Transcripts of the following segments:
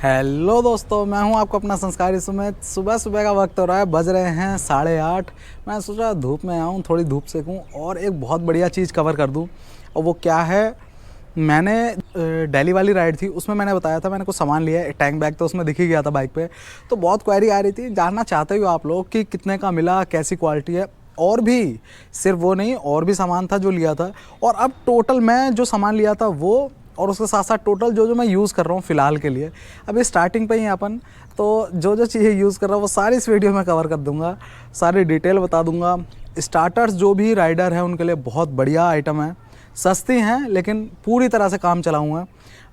Hello दोस्तों, मैं हूं आपका अपना संस्कारी सुमित। सुबह सुबह का वक्त हो रहा है, बज रहे हैं 8:30। मैं सोचा धूप में आऊं, थोड़ी धूप सेकूं और एक बहुत बढ़िया चीज़ कवर कर दूं। और वो क्या है, मैंने दिल्ली वाली राइड थी, उसमें मैंने बताया था मैंने कुछ सामान लिया है। टैंक बैग तो उसमें दिख ही गया था बाइक पे। तो बहुत क्वेरी आ रही थी, जानना चाहते हो आप लोग कि कितने का मिला, कैसी क्वालिटी है। और भी सिर्फ वो नहीं, और भी सामान था जो लिया था। और अब टोटल मैं जो सामान लिया था वो, और उसके साथ साथ टोटल जो जो मैं यूज़ कर रहा हूँ फ़िलहाल के लिए, अभी स्टार्टिंग पे ही अपन, तो जो जो चीज़ें यूज़ कर रहा हूँ वो सारी इस वीडियो में कवर कर दूँगा, सारी डिटेल बता दूँगा। स्टार्टर्स जो भी राइडर हैं उनके लिए बहुत बढ़िया आइटम है, सस्ती हैं लेकिन पूरी तरह से काम चलाऊँगा।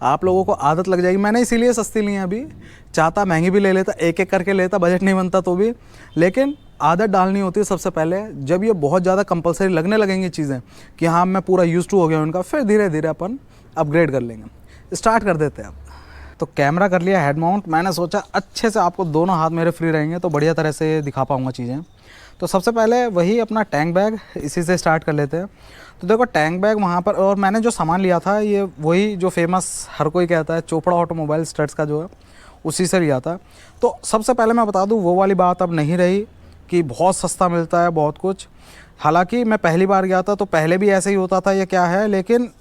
आप लोगों को आदत लग जाएगी। मैंने इसीलिए सस्ती ली है, अभी चाहता महंगी भी ले लेता, एक एक करके लेता, बजट नहीं बनता तो भी, लेकिन आदत डालनी होती है सबसे पहले। जब ये बहुत ज़्यादा कंपलसरी लगने लगेंगी चीज़ें कि हाँ मैं पूरा यूज़ टू हो गया उनका, फिर धीरे धीरे अपन अपग्रेड कर लेंगे। स्टार्ट कर देते हैं अब। तो कैमरा कर लिया हेड माउंट। मैंने सोचा अच्छे से आपको दोनों हाथ मेरे फ्री रहेंगे तो बढ़िया तरह से दिखा पाऊँगा चीज़ें। तो सबसे पहले वही अपना टैंक बैग, इसी से स्टार्ट कर लेते हैं। तो देखो टैंक बैग वहाँ पर, और मैंने जो सामान लिया था ये वही जो फेमस हर कोई कहता है, चोपड़ा ऑटोमोबाइल स्टड्स का जो है, उसी से लिया था। तो सबसे पहले मैं बता दूँ, वो वाली बात अब नहीं रही कि बहुत सस्ता मिलता है बहुत कुछ। हालांकि मैं पहली बार गया था तो पहले भी ऐसे ही होता था ये क्या है, लेकिन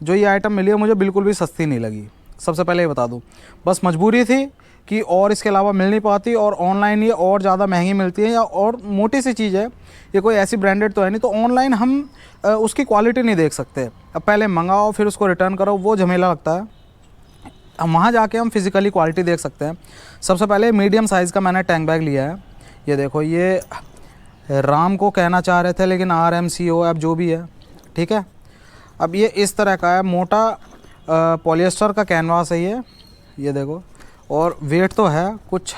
जो ये आइटम मिली है मुझे बिल्कुल भी सस्ती नहीं लगी। सबसे पहले ये बता दूँ, बस मजबूरी थी कि और इसके अलावा मिल नहीं पाती, और ऑनलाइन ये और ज़्यादा महंगी मिलती है। या और मोटी सी चीज़ है, ये कोई ऐसी ब्रांडेड तो है नहीं, तो ऑनलाइन हम उसकी क्वालिटी नहीं देख सकते। अब पहले मंगाओ फिर उसको रिटर्न करो, वो झमेला लगता है। अब वहाँ जाके हम फिज़िकली क्वालिटी देख सकते हैं। सबसे पहले मीडियम साइज़ का मैंने टैंक बैग लिया है। ये देखो, ये राम को कहना चाह रहे थे लेकिन RMCO अब जो भी है, ठीक है। अब ये इस तरह का है, मोटा पॉलिएस्टर का कैनवास है ये देखो। और वेट तो है कुछ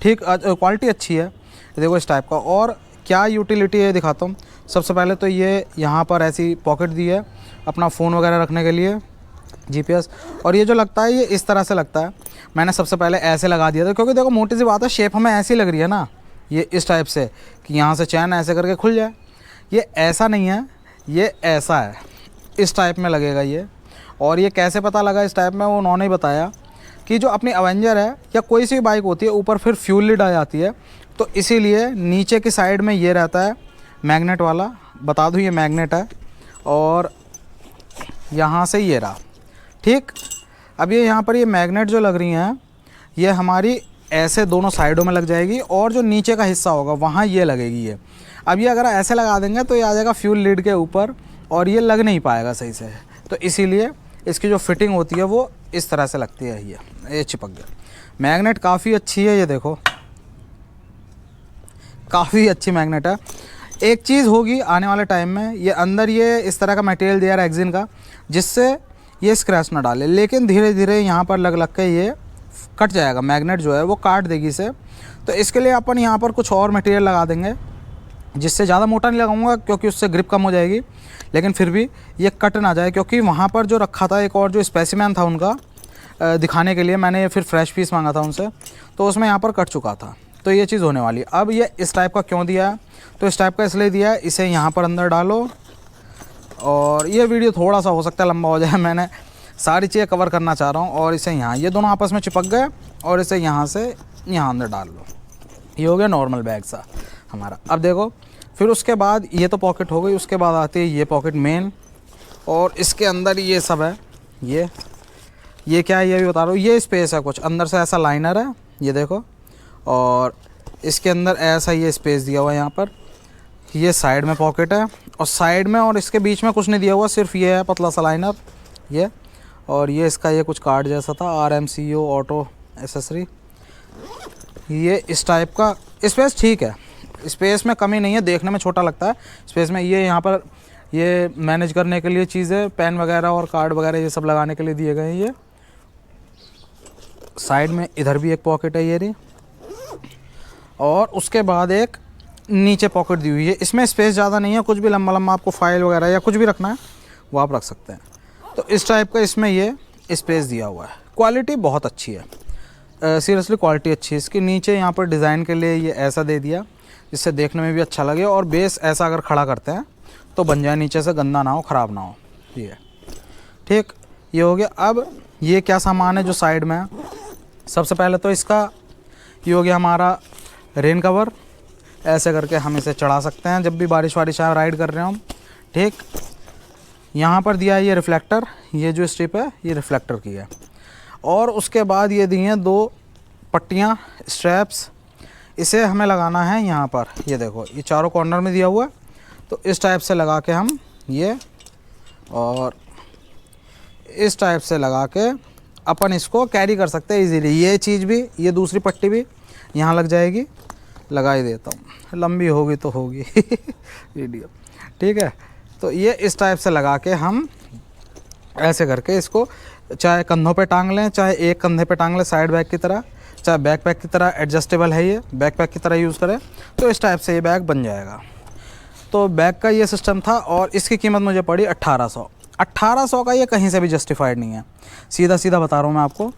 ठीक, क्वालिटी अच्छी है। ये देखो इस टाइप का। और क्या यूटिलिटी है दिखाता हूँ। सबसे पहले तो ये यहाँ पर ऐसी पॉकेट दी है अपना फ़ोन वगैरह रखने के लिए, GPS। और ये जो लगता है ये इस तरह से लगता है। मैंने सबसे पहले ऐसे लगा दिया था, क्योंकि देखो मोटी सी बात है, शेप हमें ऐसी लग रही है ना, ये इस टाइप से कि यहाँ से चैन ऐसे करके खुल जाए। ये ऐसा नहीं है, ये ऐसा है, इस टाइप में लगेगा ये। और ये कैसे पता लगा इस टाइप में, वो उन्होंने ही बताया कि जो अपनी अवेंजर है या कोई सी बाइक होती है, ऊपर फिर फ्यूल लिड आ जाती है, तो इसीलिए नीचे की साइड में ये रहता है मैग्नेट वाला। बता दूँ ये मैग्नेट है, और यहाँ से ये रहा, ठीक। अब ये यहाँ पर ये मैग्नेट जो लग रही हैं, ये हमारी ऐसे दोनों साइडों में लग जाएगी, और जो नीचे का हिस्सा होगा वहाँ ये लगेगी ये। अब ये अगर ऐसे लगा देंगे तो ये आ जाएगा फ्यूल लिड के ऊपर, और ये लग नहीं पाएगा सही से। तो इसीलिए इसकी जो फिटिंग होती है वो इस तरह से लगती है। ये चिपक गया। मैग्नेट काफ़ी अच्छी है, ये देखो काफ़ी अच्छी मैग्नेट है। एक चीज़ होगी आने वाले टाइम में, ये अंदर ये इस तरह का मटेरियल दिया है रेक्सिन का, जिससे ये स्क्रैच ना डाले, लेकिन धीरे धीरे यहाँ पर लग लग के ये कट जाएगा। मैग्नेट जो है वो काट देगी इसे। तो इसके लिए अपन यहाँ पर कुछ और मटेरियल लगा देंगे, जिससे ज़्यादा मोटा नहीं लगाऊंगा क्योंकि उससे ग्रिप कम हो जाएगी, लेकिन फिर भी ये कट ना जाए। क्योंकि वहाँ पर जो रखा था एक और जो स्पेसिमेन था उनका दिखाने के लिए, मैंने फिर फ्रेश पीस मांगा था उनसे, तो उसमें यहाँ पर कट चुका था। तो ये चीज़ होने वाली है। अब ये इस टाइप का क्यों दिया है, तो इस टाइप का इसलिए दिया है, इसे यहाँ पर अंदर डालो। और ये वीडियो थोड़ा सा हो सकता है लंबा हो जाए, मैंने सारी चीज़ें कवर करना चाह रहा हूँ। और इसे यहाँ, ये दोनों आपस में चिपक गए, और इसे यहाँ से यहाँ अंदर डाल लो। ये हो गया नॉर्मल बैग सा हमारा। अब देखो, फिर उसके बाद ये तो पॉकेट हो गई, उसके बाद आती है ये पॉकेट मेन, और इसके अंदर ये सब है। ये क्या है ये भी बता रहा हूँ। ये स्पेस है कुछ, अंदर से ऐसा लाइनर है, ये देखो। और इसके अंदर ऐसा ये स्पेस दिया हुआ है यहाँ पर। ये साइड में पॉकेट है, और साइड में और इसके बीच में कुछ नहीं दिया हुआ, सिर्फ ये है पतला सा लाइनर ये। और ये इसका ये कुछ कार्ड जैसा था, RMCO ऑटो एसेसरी। ये इस टाइप का स्पेस ठीक है, स्पेस में कमी नहीं है, देखने में छोटा लगता है स्पेस में। ये यहाँ पर ये मैनेज करने के लिए चीज़ें, पेन वगैरह और कार्ड वगैरह ये सब लगाने के लिए दिए गए हैं। ये साइड में इधर भी एक पॉकेट है ये रही, और उसके बाद एक नीचे पॉकेट दी हुई है। इसमें स्पेस ज़्यादा नहीं है, कुछ भी लंबा लंबा आपको फाइल वगैरह या कुछ भी रखना है वो आप रख सकते हैं। तो इस टाइप का इसमें ये स्पेस दिया हुआ है। क्वालिटी बहुत अच्छी है, सीरियसली क्वालिटी अच्छी है इसकी। नीचे यहाँ पर डिज़ाइन के लिए ये ऐसा दे दिया, जिससे देखने में भी अच्छा लगे, और बेस ऐसा अगर खड़ा करते हैं तो बन जाए, नीचे से गंदा ना हो, ख़राब ना हो। ये ठीक, ये हो गया। अब ये क्या सामान है जो साइड में है, सबसे पहले तो इसका ये हो गया हमारा रेन कवर। ऐसे करके हम इसे चढ़ा सकते हैं जब भी बारिश वारिश आए, राइड कर रहे हो हम। ठीक, यहाँ पर दिया है ये रिफ्लेक्टर, ये जो स्ट्रिप है ये रिफ्लेक्टर की है। और उसके बाद ये दी हैं 2 पट्टियाँ, स्ट्रैप्स। इसे हमें लगाना है यहाँ पर, ये देखो ये चारों कॉर्नर में दिया हुआ है। तो इस टाइप से लगा के हम ये, और इस टाइप से लगा के अपन इसको कैरी कर सकते हैं इजीली। ये चीज़ भी, ये दूसरी पट्टी भी यहाँ लग जाएगी। लगा ही देता हूँ, लंबी होगी तो होगी वीडियो। ठीक है, तो ये इस टाइप से लगा के हम ऐसे करके इसको चाहे कंधों पे टांग लें, चाहे एक कंधे पे टांग लें साइड बैग की तरह, चाहे बैकपैक की तरह एडजस्टेबल है, ये बैकपैक की तरह यूज़ करें तो इस टाइप से ये बैग बन जाएगा। तो बैग का ये सिस्टम था और इसकी कीमत मुझे पड़ी 1800। 1800 का ये कहीं से भी जस्टिफाइड नहीं है, सीधा सीधा बता रहा हूँ मैं आपको,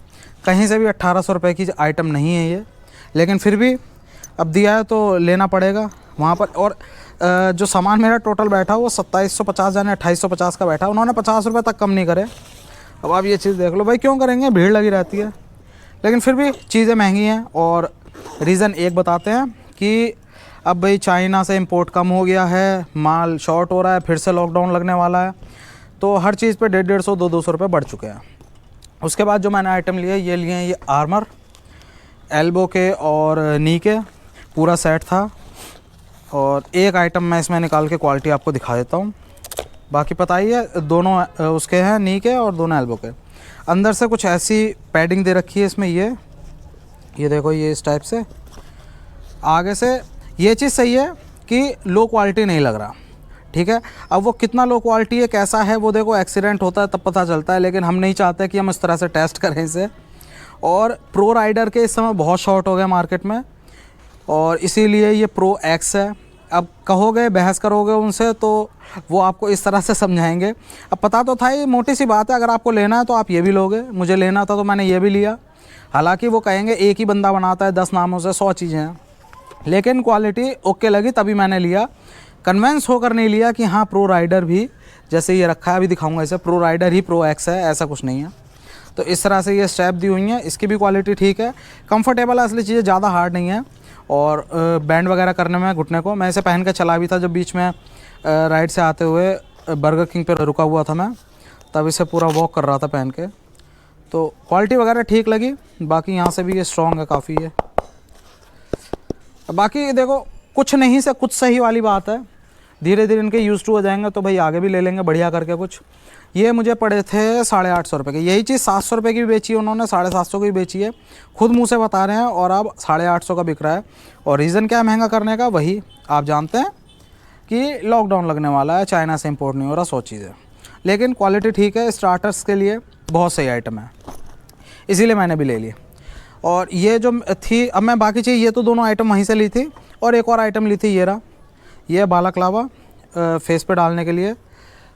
कहीं से भी 1800 रुपये की आइटम नहीं है ये। लेकिन फिर भी अब दिया है तो लेना पड़ेगा वहाँ पर। और जो सामान मेरा टोटल बैठा वो 2750 यानी 2850 का बैठा, उन्होंने 50 रुपये तक कम नहीं करे। अब आप ये चीज़ देख लो भाई, क्यों करेंगे, भीड़ लगी रहती है। लेकिन फिर भी चीज़ें महंगी हैं। और रीज़न एक बताते हैं कि अब भाई चाइना से इंपोर्ट कम हो गया है, माल शॉर्ट हो रहा है, फिर से लॉकडाउन लगने वाला है, तो हर चीज़ पे 150, 200 रुपये बढ़ चुके हैं। उसके बाद जो मैंने आइटम लिए, ये लिए हैं ये आर्मर, एल्बो के और नी के, पूरा सेट था। और एक आइटम मैं इसमें निकाल के क्वालिटी आपको दिखा देता हूँ। बाकी पता ही है, दोनों उसके हैं, नी के और दोनों एल्बो के। अंदर से कुछ ऐसी पैडिंग दे रखी है इसमें, ये देखो, ये इस टाइप से। आगे से ये चीज़ सही है कि लो क्वालिटी नहीं लग रहा। ठीक है, अब वो कितना लो क्वालिटी है, कैसा है, वो देखो एक्सीडेंट होता है तब पता चलता है। लेकिन हम नहीं चाहते कि हम इस तरह से टेस्ट करें इसे। और प्रो राइडर के इस समय बहुत शॉर्ट हो गए मार्केट में, और इसीलिए ये प्रो एक्स है। अब कहोगे, बहस करोगे उनसे तो वो आपको इस तरह से समझाएंगे। अब पता तो था, ये मोटी सी बात है, अगर आपको लेना है तो आप ये भी लोगे। मुझे लेना था तो मैंने ये भी लिया। हालांकि वो कहेंगे एक ही बंदा बनाता है 10 नामों से 100 चीज़ें हैं, लेकिन क्वालिटी ओके लगी तभी मैंने लिया। कन्वेंस होकर नहीं लिया कि हाँ प्रो राइडर भी, जैसे ये रखा है अभी दिखाऊंगा इसे, प्रो राइडर ही प्रो एक्स है, ऐसा कुछ नहीं है। तो इस तरह से ये स्ट्रैप दी हुई है, इसकी भी क्वालिटी ठीक है, कंफर्टेबल है, असली चीज़ें ज़्यादा हार्ड नहीं है। और बैंड वगैरह करने में घुटने को, मैं इसे पहन के चला भी था जब बीच में राइड से आते हुए बर्गर किंग पर रुका हुआ था मैं, तब इसे पूरा वॉक कर रहा था पहन के। तो क्वालिटी वगैरह ठीक लगी। बाकी यहाँ से भी ये स्ट्रॉन्ग है काफ़ी है। बाकी देखो, कुछ नहीं से कुछ सही वाली बात है, धीरे धीरे इनके यूज़ टू हो जाएंगे तो भाई आगे भी ले लेंगे बढ़िया करके कुछ। ये मुझे पड़े थे 850 रुपये के, यही चीज़ 700 रुपये की भी बेची है उन्होंने, 750 की भी बेची है, खुद मुँह से बता रहे हैं, और अब 850 का बिक रहा है। और रीज़न क्या है महंगा करने का, वही आप जानते हैं कि लॉकडाउन लगने वाला है, चाइना से इंपोर्ट नहीं हो रहा, 100 चीज़ें। लेकिन क्वालिटी ठीक है, स्टार्टर्स के लिए बहुत सही आइटम है, इसीलिए मैंने भी ले लिया। और ये जो थी, अब मैं बाकी चीज़, ये तो दोनों आइटम वहीं से ली थी, और एक और आइटम ली थी, ये रहा, ये बालाक्लावा फेस पे डालने के लिए,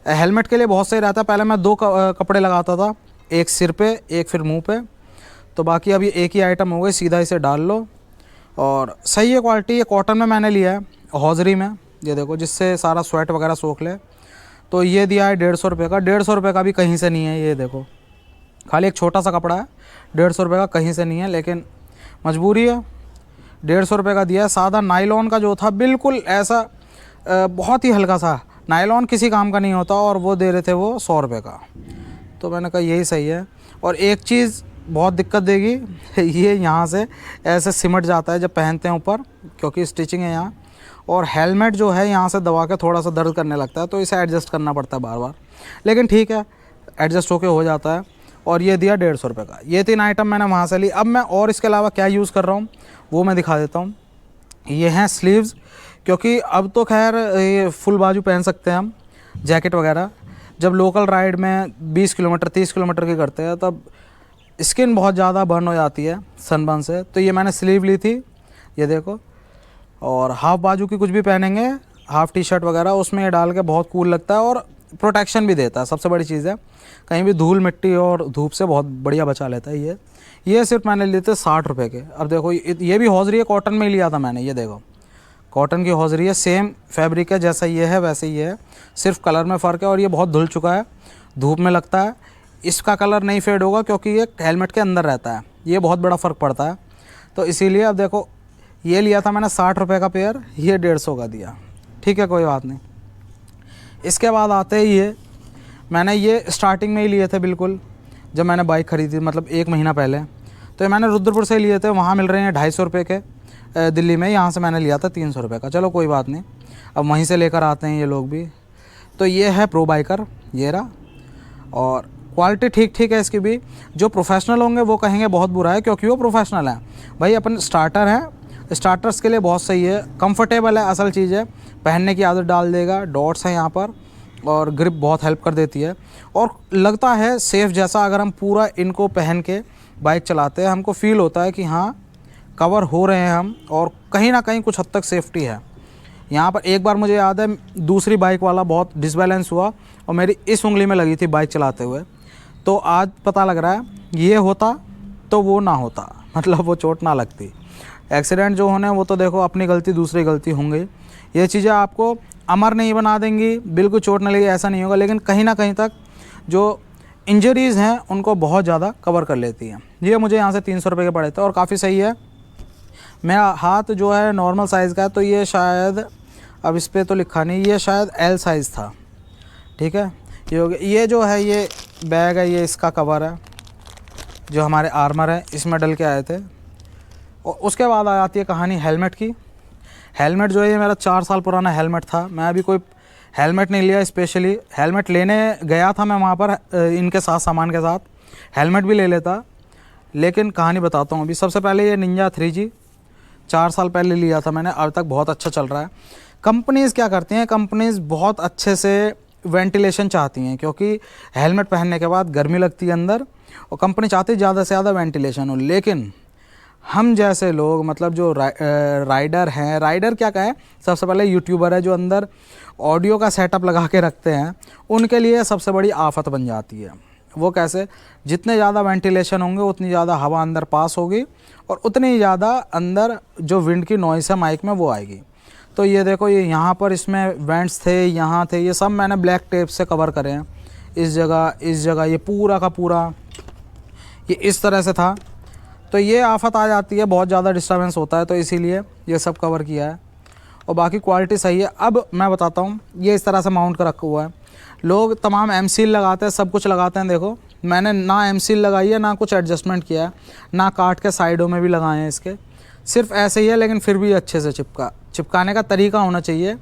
हेलमेट के लिए बहुत सही रहता है। पहले मैं 2 कपड़े लगाता था, एक सिर पे एक फिर मुंह पे, तो बाकी अभी एक ही आइटम हो गई, सीधा इसे डाल लो और सही है क्वालिटी। ये कॉटन में मैंने लिया है, हौजरी में, ये देखो, जिससे सारा स्वेट वगैरह सोख ले। तो ये दिया है 150 रुपये का, 150 रुपये का भी कहीं से नहीं है, ये देखो, खाली एक छोटा सा कपड़ा है, 150 रुपये का कहीं से नहीं है, लेकिन मजबूरी है, 150 रुपये का दिया है। सादा नायलॉन का जो था, बिल्कुल ऐसा बहुत ही हल्का सा नायलॉन, किसी काम का नहीं होता, और वो दे रहे थे वो 100 रुपये का। तो मैंने कहा यही सही है। और एक चीज़ बहुत दिक्कत देगी, ये यहाँ से ऐसे सिमट जाता है जब पहनते हैं ऊपर, क्योंकि स्टिचिंग है यहाँ, और हेलमेट जो है यहाँ से दबा के थोड़ा सा दर्द करने लगता है, तो इसे एडजस्ट करना पड़ता है बार बार। लेकिन ठीक है, एडजस्ट होके हो जाता है। और ये दिया 150 रुपये का। ये 3 आइटम मैंने वहाँ से ली। अब मैं और इसके अलावा क्या यूज़ कर रहा हूँ वो मैं दिखा देता हूँ। ये हैं स्लीव्स, क्योंकि अब तो खैर ये फुल बाजू पहन सकते हैं हम, जैकेट वगैरह। जब लोकल राइड में 20 किलोमीटर 30 किलोमीटर की करते हैं तब स्किन बहुत ज़्यादा बर्न हो जाती है सनबर्न से, तो ये मैंने स्लीव ली थी, ये देखो। और हाफ़ बाजू की कुछ भी पहनेंगे, हाफ़ टी शर्ट वगैरह, उसमें ये डाल के बहुत कूल लगता है और प्रोटेक्शन भी देता है, सबसे बड़ी चीज़ है, कहीं भी धूल मिट्टी और धूप से बहुत बढ़िया बचा लेता है ये सिर्फ मैंने लिए थे 60 रुपये के। अब देखो, ये भी हौजरी है, कॉटन में ही लिया था मैंने, ये देखो कॉटन की हौजरी है, सेम फैब्रिक है, जैसा ये है वैसे ही है, सिर्फ कलर में फ़र्क है। और ये बहुत धुल चुका है, धूप में लगता है, इसका कलर नहीं फेड होगा क्योंकि ये हेलमेट के अंदर रहता है, ये बहुत बड़ा फ़र्क पड़ता है। तो इसीलिए अब देखो, ये लिया था मैंने 60 रुपये का पेयर, ये 150 का दिया, ठीक है कोई बात नहीं। इसके बाद आते ही मैंने ये स्टार्टिंग में ही लिए थे बिल्कुल, जब मैंने बाइक ख़रीदी, मतलब 1 महीना पहले। तो ये मैंने रुद्रपुर से लिए थे, वहाँ मिल रहे हैं 250 रुपये के दिल्ली में, यहाँ से मैंने लिया था 300 रुपये का। चलो कोई बात नहीं, अब वहीं से लेकर आते हैं ये लोग भी। तो ये है प्रो बाइकर, ये रहा, और क्वालिटी ठीक ठीक है इसकी भी। जो प्रोफेशनल होंगे वो कहेंगे बहुत बुरा है, क्योंकि वो प्रोफेशनल है भाई। अपन स्टार्टर हैं, स्टार्टर्स के लिए बहुत सही है, कंफर्टेबल है, असल चीज़ है, पहनने की आदत डाल देगा। डॉट्स हैं यहाँ पर, और ग्रिप बहुत हेल्प कर देती है, और लगता है सेफ़ जैसा। अगर हम पूरा इनको पहन के बाइक चलाते हैं, हमको फील होता है कि हाँ कवर हो रहे हैं हम, और कहीं ना कहीं कुछ हद तक सेफ्टी है। यहाँ पर एक बार मुझे याद है, दूसरी बाइक वाला बहुत डिसबैलेंस हुआ और मेरी इस उंगली में लगी थी बाइक चलाते हुए। तो आज पता लग रहा है, ये होता तो वो ना होता, मतलब वो चोट ना लगती। एक्सीडेंट जो होने वो तो देखो अपनी गलती, दूसरी गलती होंगी। ये चीज़ें आपको अमर नहीं बना देंगी, बिल्कुल चोट नहीं लगी ऐसा नहीं होगा, लेकिन कहीं ना कहीं तक जो इंजरीज़ हैं उनको बहुत ज़्यादा कवर कर लेती हैं। ये मुझे यहाँ से 300 रुपये के पड़े थे, और काफ़ी सही है। मेरा हाथ जो है नॉर्मल साइज़ का है, तो ये शायद, अब इस पर तो लिखा नहीं, ये शायद एल साइज़ था, ठीक है। ये हो गया। ये जो है ये बैग है, ये इसका कवर है, जो हमारे आर्मर है इसमें डल के आए थे। और उसके बाद आ जाती है कहानी हेलमेट की। हेलमेट जो है ये मेरा 4 साल पुराना हेलमेट था। मैं अभी कोई हेलमेट नहीं लिया, स्पेशली हेलमेट लेने गया था मैं वहाँ पर इनके साथ, सामान के साथ हेलमेट भी ले लेता, लेकिन कहानी बताता हूँ अभी। सबसे पहले ये निंजा 3G 4 साल पहले लिया था मैंने, अब तक बहुत अच्छा चल रहा है। कंपनीज़ क्या करती हैं, कंपनीज़ बहुत अच्छे से वेंटिलेशन चाहती हैं, क्योंकि हेलमेट पहनने के बाद गर्मी लगती है अंदर, और कंपनी चाहती है ज़्यादा से ज़्यादा वेंटिलेशन हो। लेकिन हम जैसे लोग, मतलब जो राइडर हैं, राइडर क्या कहें, सबसे पहले यूट्यूबर है जो अंदर ऑडियो का सेटअप लगा के रखते हैं, उनके लिए सबसे बड़ी आफत बन जाती है। वो कैसे, जितने ज़्यादा वेंटिलेशन होंगे उतनी ज़्यादा हवा अंदर पास होगी, और उतनी ज़्यादा अंदर जो विंड की नॉइस है माइक में वो आएगी। तो ये देखो, ये यहाँ पर इसमें वेंट्स थे, यहाँ थे, ये सब मैंने ब्लैक टेप से कवर करे हैं। इस जगह ये पूरा का पूरा ये इस तरह से था। तो ये आफत आ जाती है, बहुत ज़्यादा डिस्टर्बेंस होता है, तो इसीलिए ये सब कवर किया है। और बाकी क्वालिटी सही है। अब मैं बताता हूँ, ये इस तरह से माउंट कर रखा हुआ है। लोग तमाम एम सील लगाते हैं, सब कुछ लगाते हैं। देखो मैंने ना एम सील लगाई है, ना कुछ एडजस्टमेंट किया है, ना काट के साइडों में भी लगाए हैं इसके, सिर्फ ऐसे ही है। लेकिन फिर भी अच्छे से चिपकाने का तरीका होना चाहिए।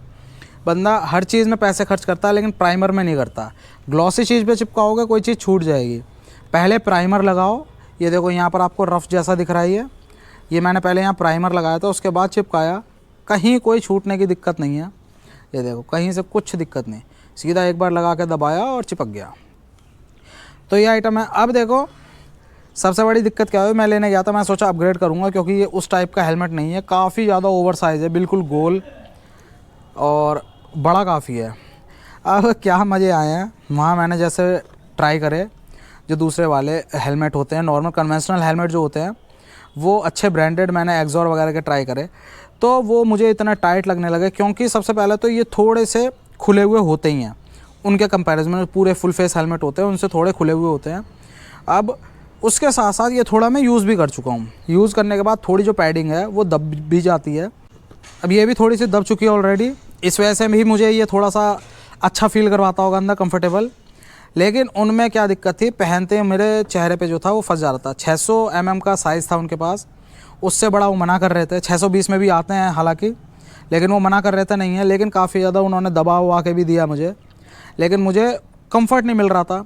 बंदा हर चीज़ में पैसे खर्च करता है, लेकिन प्राइमर में नहीं करता। ग्लॉसी चीज़ पे चिपकाओगे कोई चीज़ छूट जाएगी। पहले प्राइमर लगाओ। ये देखो यहाँ पर आपको रफ़ जैसा दिख रहा है, ये मैंने पहले यहाँ प्राइमर लगाया था, उसके बाद चिपकाया। कहीं कोई छूटने की दिक्कत नहीं है। ये देखो कहीं से कुछ दिक्कत नहीं, सीधा एक बार लगा के दबाया और चिपक गया। तो ये आइटम है। अब देखो सबसे बड़ी दिक्कत क्या हुई, मैं लेने गया था, मैं सोचा अपग्रेड करूँगा, क्योंकि ये उस टाइप का हेलमेट नहीं है, काफ़ी ज़्यादा ओवर साइज़ है, बिल्कुल गोल और बड़ा काफ़ी है। अब क्या मज़े आए हैं, वहाँ मैंने जैसे ट्राई करे जो दूसरे वाले हेलमेट होते हैं, नॉर्मल कन्वेंशनल हेलमेट जो होते हैं, वो अच्छे ब्रांडेड मैंने एक्सॉर वगैरह के ट्राई करे, तो वो मुझे इतना टाइट लगने लगे। क्योंकि सबसे पहले तो ये थोड़े से खुले हुए होते ही हैं, उनके कंपैरिजन में पूरे फुल फेस हेलमेट होते हैं उनसे थोड़े खुले हुए होते हैं। अब उसके साथ साथ ये थोड़ा मैं यूज़ भी कर चुका हूँ, यूज़ करने के बाद थोड़ी जो पैडिंग है वो दब भी जाती है। अब ये भी थोड़ी सी दब चुकी है ऑलरेडी, इस वजह से भी मुझे ये थोड़ा सा अच्छा फील करवाता होगा अंदर, कंफर्टेबल। लेकिन उनमें क्या दिक्कत थी, पहनते मेरे चेहरे पे जो था वो फंस जा रहा था। 600 mm का साइज़ था उनके पास, उससे बड़ा वो मना कर रहे थे। 620 में भी आते हैं हालांकि, लेकिन वो मना कर रहे थे नहीं है। लेकिन काफ़ी ज़्यादा उन्होंने दबा हुआ के भी दिया मुझे, लेकिन मुझे कंफर्ट नहीं मिल रहा था।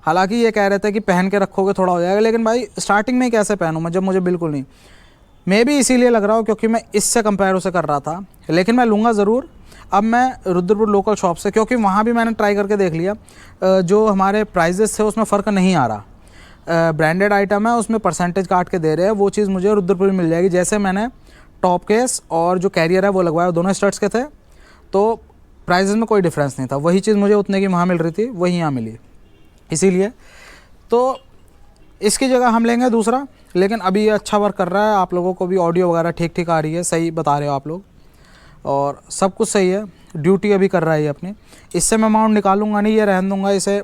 हालांकि ये कह रहे थे कि पहन के रखोगे थोड़ा हो जाएगा, लेकिन भाई स्टार्टिंग में ही कैसे पहनूँ मैं, जब मुझे बिल्कुल नहीं। मे भी इसीलिए लग रहा हो क्योंकि मैं इससे कंपेयर उसे कर रहा था, लेकिन मैं लूँगा ज़रूर। अब मैं रुद्रपुर लोकल शॉप से, क्योंकि वहाँ भी मैंने ट्राई करके देख लिया, जो हमारे प्राइजेस थे उसमें फ़र्क नहीं आ रहा। ब्रांडेड आइटम है, उसमें परसेंटेज काट के दे रहे हैं, वो चीज़ मुझे रुद्रपुर में मिल जाएगी। जैसे मैंने टॉप केस और जो कैरियर है वो लगवाया, दोनों स्टड्स के थे, तो प्राइजेस में कोई डिफरेंस नहीं था। वही चीज़ मुझे उतने की वहाँ मिल रही थी, वही यहाँ मिली। इसीलिए तो इसकी जगह हम लेंगे दूसरा। लेकिन अभी ये अच्छा वर्क कर रहा है, आप लोगों को भी ऑडियो वगैरह ठीक ठीक आ रही है, सही बता रहे हो आप लोग, और सब कुछ सही है। ड्यूटी अभी कर रहा है ये अपनी। इससे मैं माउंट निकालूंगा नहीं, ये रहने दूंगा इसे।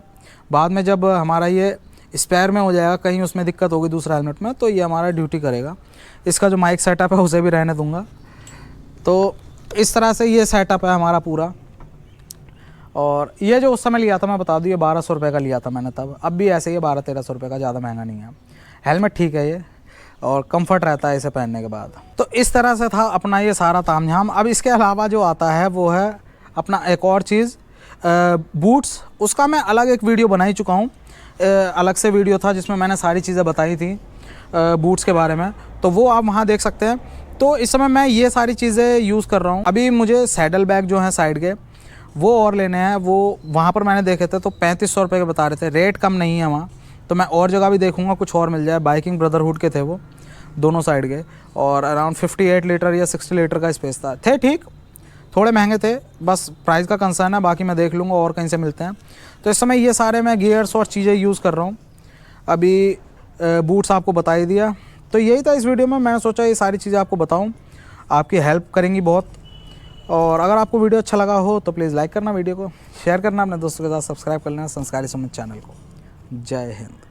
बाद में जब हमारा ये स्पेयर में हो जाएगा, कहीं उसमें दिक्कत होगी दूसरा हेलमेट में तो ये हमारा ड्यूटी करेगा। इसका जो माइक सेटअप है उसे भी रहने दूंगा। तो इस तरह से ये सेटअप है हमारा पूरा। और ये जो उस समय लिया था मैं बता दूँ, ये 1200 रुपये का लिया था मैंने तब। अब भी ऐसे ही 1200-1300 रुपये का, ज़्यादा महंगा नहीं है। हेलमेट ठीक है ये, और कंफर्ट रहता है इसे पहनने के बाद। तो इस तरह से था अपना ये सारा तामझाम। अब इसके अलावा जो आता है वो है अपना एक और चीज़, बूट्स। उसका मैं अलग एक वीडियो बना ही चुका हूँ, अलग से वीडियो था जिसमें मैंने सारी चीज़ें बताई थी बूट्स के बारे में, तो वो आप वहाँ देख सकते हैं। तो इस समय मैं ये सारी चीज़ें यूज़ कर रहा हूँ। अभी मुझे सैडल बैग जो हैं साइड के वो और लेने हैं। वो वहाँ पर मैंने देखे थे तो 3500 रुपये के बता रहे थे, रेट कम नहीं है वहाँ। तो मैं और जगह भी देखूँगा, कुछ और मिल जाए। बाइकिंग ब्रदरहुड के थे वो, दोनों साइड के, और अराउंड 58 लीटर या 60 लीटर का स्पेस था। थे ठीक, थोड़े महंगे थे, बस प्राइस का कंसर्न है, बाकी मैं देख लूँगा और कहीं से मिलते हैं। तो इस समय ये सारे मैं गियर्स और चीज़ें यूज़ कर रहा हूँ। अभी बूट्स आपको बता ही दिया। तो यही था इस वीडियो में, मैंने सोचा ये सारी चीज़ें आपको बताऊँ, आपकी हेल्प करेंगी बहुत। और अगर आपको वीडियो अच्छा लगा हो तो प्लीज़ लाइक करना, वीडियो को शेयर करना अपने दोस्तों के साथ, सब्सक्राइब कर लेना संस्कारी सुमित चैनल को। जय हिंद।